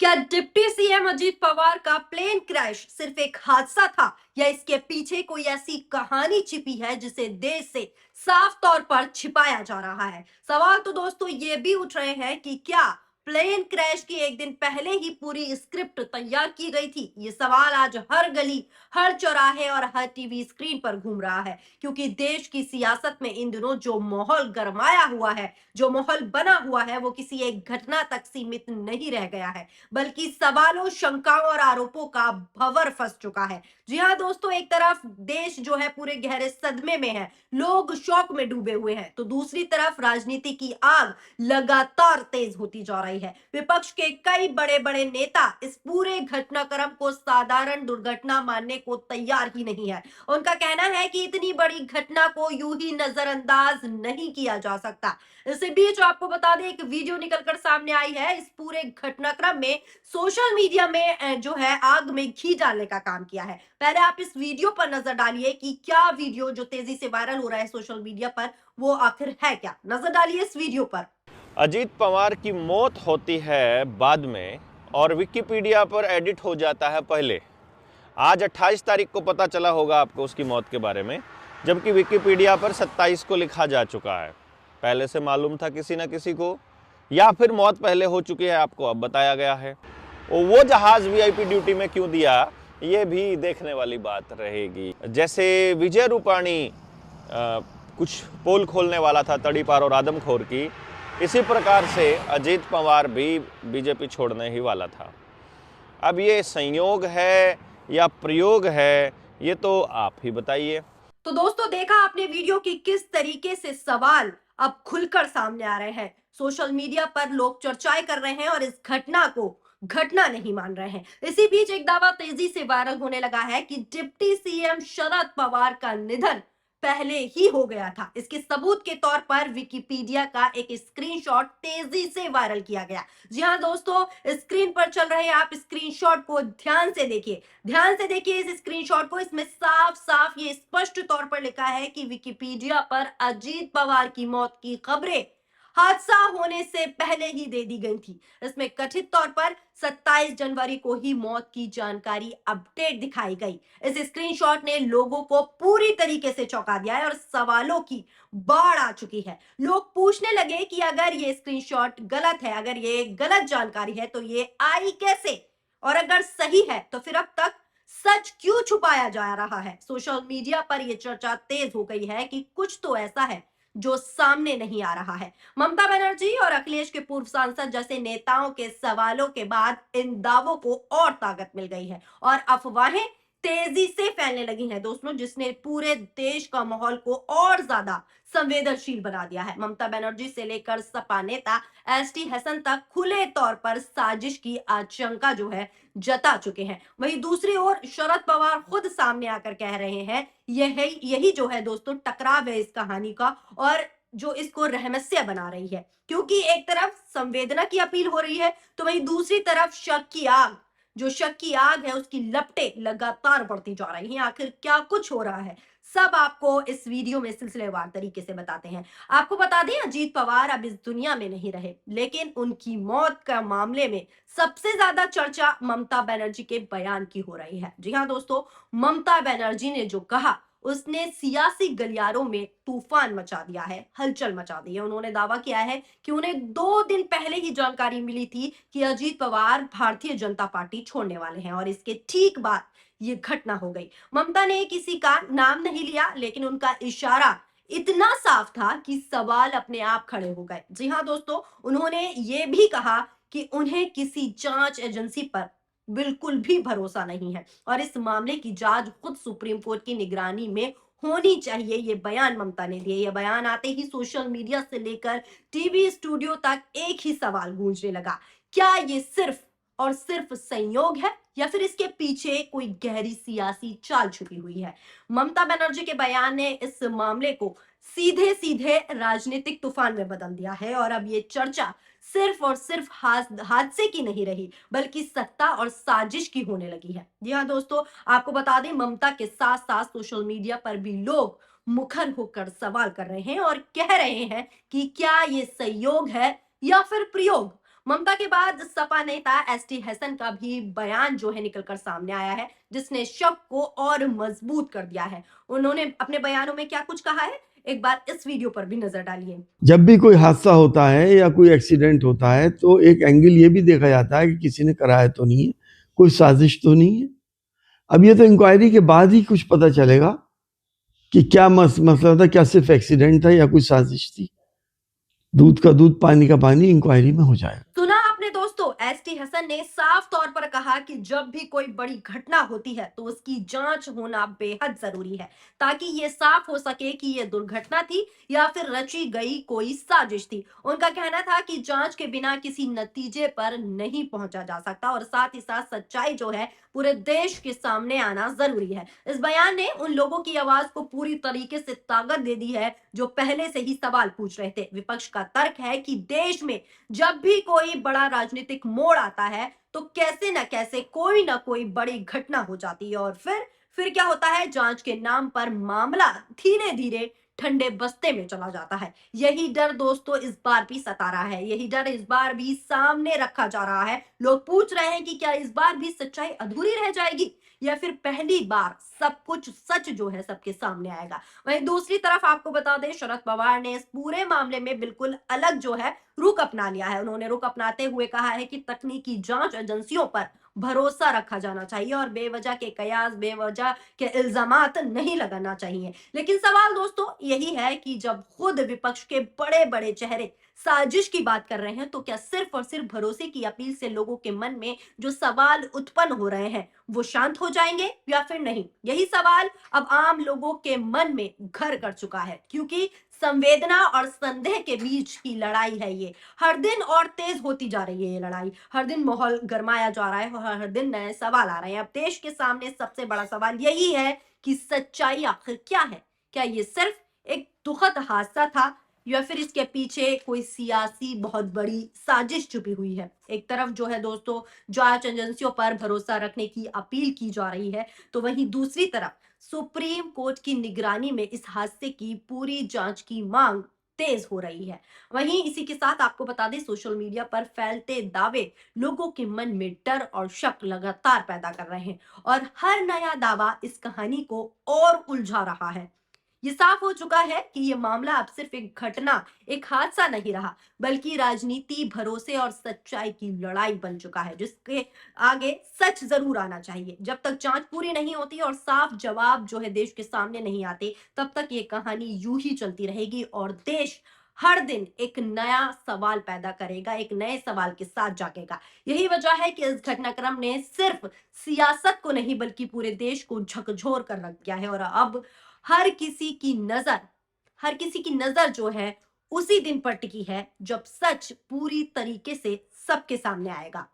क्या deputy CM Ajit Pawar का plane crash सिर्फ एक हादसा था या इसके पीछे कोई ऐसी कहानी छिपी है जिसे देश से साफ तौर पर छिपाया जा रहा है। सवाल तो दोस्तों ये भी उठ रहे हैं कि क्या प्लेन क्रैश की एक दिन पहले ही पूरी स्क्रिप्ट तैयार की गई थी। ये सवाल आज हर गली, हर चौराहे और हर टीवी स्क्रीन पर घूम रहा है, क्योंकि देश की सियासत में इन दिनों जो माहौल गरमाया हुआ है, जो माहौल बना हुआ है, वो किसी एक घटना तक सीमित नहीं रह गया है, बल्कि सवालों, शंकाओं और आरोपों का भंवर फंस चुका है। जी हाँ दोस्तों, एक तरफ देश जो है पूरे गहरे सदमे में है, लोग शौक में डूबे हुए हैं, तो दूसरी तरफ राजनीति की आग लगातार तेज होती जा रही है। विपक्ष के कई बड़े बड़े नेता इस पूरे घटनाक्रम को साधारण दुर्घटना मानने को तैयार ही नहीं है। उनका कहना है कि इतनी बड़ी घटना को यूं ही नजरअंदाज नहीं किया जा सकता। इसी बीच आपको बता दें, एक वीडियो निकलकर सामने आई है। इस पूरे घटनाक्रम में सोशल मीडिया में जो है आग में घी डालने का काम किया है। पहले आप इस वीडियो पर नजर डालिए कि क्या वीडियो जो तेजी से वायरल हो रहा है सोशल मीडिया पर, वो आखिर है क्या। नजर डालिए इस वीडियो पर। अजीत पवार की मौत होती है बाद में और विकिपीडिया पर एडिट हो जाता है पहले। आज 28 तारीख को पता चला होगा आपको उसकी मौत के बारे में, जबकि विकिपीडिया पर 27 को लिखा जा चुका है। पहले से मालूम था किसी न किसी को, या फिर मौत पहले हो चुकी है, आपको अब बताया गया है। और वो जहाज वीआईपी ड्यूटी में क्यों दिया, ये भी देखने वाली बात रहेगी। जैसे विजय रूपाणी कुछ पोल खोलने वाला था तड़ी पार और आदमखोर की, इसी प्रकार से अजीत पवार भी बीजेपी छोड़ने ही वाला था। अब ये संयोग है या प्रयोग है, ये तो आप ही बताइए। तो दोस्तों, देखा आपने वीडियो की किस तरीके से सवाल अब खुलकर सामने आ रहे हैं। सोशल मीडिया पर लोग चर्चाएं कर रहे हैं और इस घटना को घटना नहीं मान रहे हैं। इसी बीच एक दावा तेजी से वायरल होने लगा है कि डिप्टी सीएम शरद पवार का निधन पहले ही हो गया था। इसके सबूत के तौर पर विकिपीडिया का एक स्क्रीनशॉट तेजी से वायरल किया गया। जी हाँ दोस्तों, स्क्रीन पर चल रहे आप स्क्रीनशॉट को ध्यान से देखिए। ध्यान से देखिए इस स्क्रीनशॉट को। इसमें साफ साफ ये स्पष्ट तौर पर लिखा है कि विकिपीडिया पर अजीत पवार की मौत की खबरें हादसा होने से पहले ही दे दी गई थी। इसमें कथित तौर पर 27 जनवरी को ही मौत की जानकारी अपडेट दिखाई गई। इस स्क्रीनशॉट ने लोगों को पूरी तरीके से चौंका दिया है और सवालों की बाढ़ आ चुकी है। लोग पूछने लगे कि अगर ये स्क्रीनशॉट गलत है, अगर ये गलत जानकारी है, तो ये आई कैसे, और अगर सही है तो फिर अब तक सच क्यों छुपाया जा रहा है। सोशल मीडिया पर यह चर्चा तेज हो गई है कि कुछ तो ऐसा है जो सामने नहीं आ रहा है। ममता बनर्जी और अखिलेश के पूर्व सांसद जैसे नेताओं के सवालों के बाद इन दावों को और ताकत मिल गई है और अफवाहें तेजी से फैलने लगी हैं दोस्तों, जिसने पूरे देश का माहौल को और ज्यादा संवेदनशील बना दिया है। ममता बनर्जी से लेकर सपा नेता एसटी हसन तक खुले तौर पर साजिश की आशंका जो है जता चुके हैं। वहीं दूसरी ओर शरद पवार खुद सामने आकर कह रहे हैं यही जो है दोस्तों टकराव है इस कहानी का, और जो इसको रहस्या बना रही है। क्योंकि एक तरफ संवेदना की अपील हो रही है, तो वहीं दूसरी तरफ शक की आग है, उसकी लपटें लगातार बढ़ती जा रही हैं। आखिर क्या कुछ हो रहा है, सब आपको इस वीडियो में सिलसिलेवार तरीके से बताते हैं। आपको बता दें, अजीत पवार अब इस दुनिया में नहीं रहे, लेकिन उनकी मौत का मामले में सबसे ज्यादा चर्चा ममता बनर्जी के बयान की हो रही है। जी हाँ दोस्तों, ममता बनर्जी ने जो कहा उसने सियासी गलियारों में तूफान मचा दिया है, हलचल मचा दी है। उन्होंने दावा किया है कि उन्हें 2 दिन पहले ही जानकारी मिली थी कि अजीत पवार भारतीय जनता पार्टी छोड़ने वाले हैं और इसके ठीक बाद ये घटना हो गई। ममता ने किसी का नाम नहीं लिया, लेकिन उनका इशारा इतना साफ था कि सवाल अपने आप खड़े हो गए। जी हाँ दोस्तों, उन्होंने ये भी कहा कि उन्हें किसी जांच एजेंसी पर बिल्कुल भी भरोसा नहीं है और इस मामले की जांच खुद सुप्रीम कोर्ट की निगरानी में होनी चाहिए। ये बयान ममता ने दिए। ये बयान आते ही सोशल मीडिया से लेकर टीवी स्टूडियो तक एक ही सवाल गूंजने लगा, क्या ये सिर्फ और सिर्फ संयोग है या फिर इसके पीछे कोई गहरी सियासी चाल छुपी हुई है। ममता बनर्जी के बयान ने इस मामले को सीधे सीधे राजनीतिक तूफान में बदल दिया है और अब ये चर्चा सिर्फ और सिर्फ हादसे की नहीं रही, बल्कि सत्ता और साजिश की होने लगी है। जी हाँ दोस्तों, आपको बता दें, ममता के साथ साथ सोशल मीडिया पर भी लोग मुखर होकर सवाल कर रहे हैं और कह रहे हैं कि क्या ये संयोग है या फिर प्रयोग। ममता के बाद सपा नेता एसटी हसन का भी बयान जो है निकलकर सामने आया है, जिसने शक को और मजबूत कर दिया है। उन्होंने अपने बयानों में क्या कुछ कहा है, एक बार इस वीडियो पर भी नजर डालिए। जब भी कोई हादसा होता है या कोई एक्सीडेंट होता है तो एक एंगल ये भी देखा जाता है कि किसी ने कराया तो नहीं है, कोई साजिश तो नहीं है। अब ये तो इंक्वायरी के बाद ही कुछ पता चलेगा कि क्या मसला था, क्या सिर्फ एक्सीडेंट था या कोई साजिश थी। दूध का दूध पानी का पानी इंक्वायरी में हो जाएगा। सुना आपने दोस्तों, एसटी हसन ने साफ तौर पर कहा कि जब भी कोई बड़ी घटना होती है तो उसकी जांच होना बेहद जरूरी है, ताकि ये साफ हो सके कि ये दुर्घटना थी या फिर रची गई कोई साजिश थी। उनका कहना था कि जांच के बिना किसी नतीजे पर नहीं पहुंचा जा सकता और साथ ही साथ सच्चाई जो है पूरे देश के सामने आना जरूरी है। इस बयान ने उन लोगों की आवाज को पूरी तरीके से ताकत दे दी है जो पहले से ही सवाल पूछ रहे थे। विपक्ष का तर्क है कि देश में जब भी कोई बड़ा राजनीतिक मोड़ आता है तो कैसे न कैसे कोई ना कोई बड़ी घटना हो जाती है और फिर क्या होता है, जांच के नाम पर मामला धीरे धीरे ठंडे बस्ते में चला जाता है। यही डर दोस्तों इस बार भी सता रहा है, यही डर इस बार भी सामने रखा जा रहा है। लोग पूछ रहे हैं कि क्या इस बार भी सच्चाई अधूरी रह जाएगी या फिर पहली बार सब कुछ सच जो है सबके सामने आएगा। वहीं दूसरी तरफ आपको बता दें, शरद पवार ने इस पूरे मामले में बिल्कुल अलग जो है रुख अपना लिया है। उन्होंने रुख अपनाते हुए कहा है कि तकनीकी जांच एजेंसियों पर भरोसा रखा जाना चाहिए और बेवजह के कयास, बेवजह के इल्जामात नहीं लगाना चाहिए। लेकिन सवाल दोस्तों यही है कि जब खुद विपक्ष के बड़े बड़े चेहरे साजिश की बात कर रहे हैं तो क्या सिर्फ और सिर्फ भरोसे की अपील से लोगों के मन में जो सवाल उत्पन्न हो रहे हैं वो शांत हो जाएंगे या फिर नहीं? यही सवाल अब आम लोगों के मन में घर कर चुका है, क्योंकि संवेदना और संदेह के बीच की लड़ाई है ये। हर दिन और तेज होती जा रही है ये लड़ाई, हर दिन माहौल गरमाया जा रहा है और हर दिन नए सवाल आ रहे हैं। अब देश के सामने सबसे बड़ा सवाल यही है कि सच्चाई आखिर क्या है? क्या ये सिर्फ एक दुखद हादसा था या फिर इसके पीछे कोई सियासी बहुत बड़ी साजिश छुपी हुई है? एक तरफ जो है दोस्तों जांच एजेंसियों पर भरोसा रखने की अपील की जा रही है, तो वहीं दूसरी तरफ सुप्रीम कोर्ट की निगरानी में इस हादसे की पूरी जांच की मांग तेज हो रही है। वहीं इसी के साथ आपको बता दें, सोशल मीडिया पर फैलते दावे लोगों के मन में डर और शक लगातार पैदा कर रहे हैं और हर नया दावा इस कहानी को और उलझा रहा है। ये साफ हो चुका है कि ये मामला अब सिर्फ एक घटना, एक हादसा नहीं रहा, बल्कि राजनीति, भरोसे और सच्चाई की लड़ाई बन चुका है, जिसके आगे सच जरूर आना चाहिए। जब तक जांच पूरी नहीं होती और साफ जवाब जो है देश के सामने नहीं आते, तब तक ये कहानी यूं ही चलती रहेगी और देश हर दिन एक नया सवाल पैदा करेगा, एक नए सवाल के साथ जागेगा। यही वजह है कि इस घटनाक्रम ने सिर्फ सियासत को नहीं बल्कि पूरे देश को झकझोर कर रख दिया है और अब हर किसी की नजर हर किसी की नजर जो है उसी दिन पर टिकी है जब सच पूरी तरीके से सबके सामने आएगा।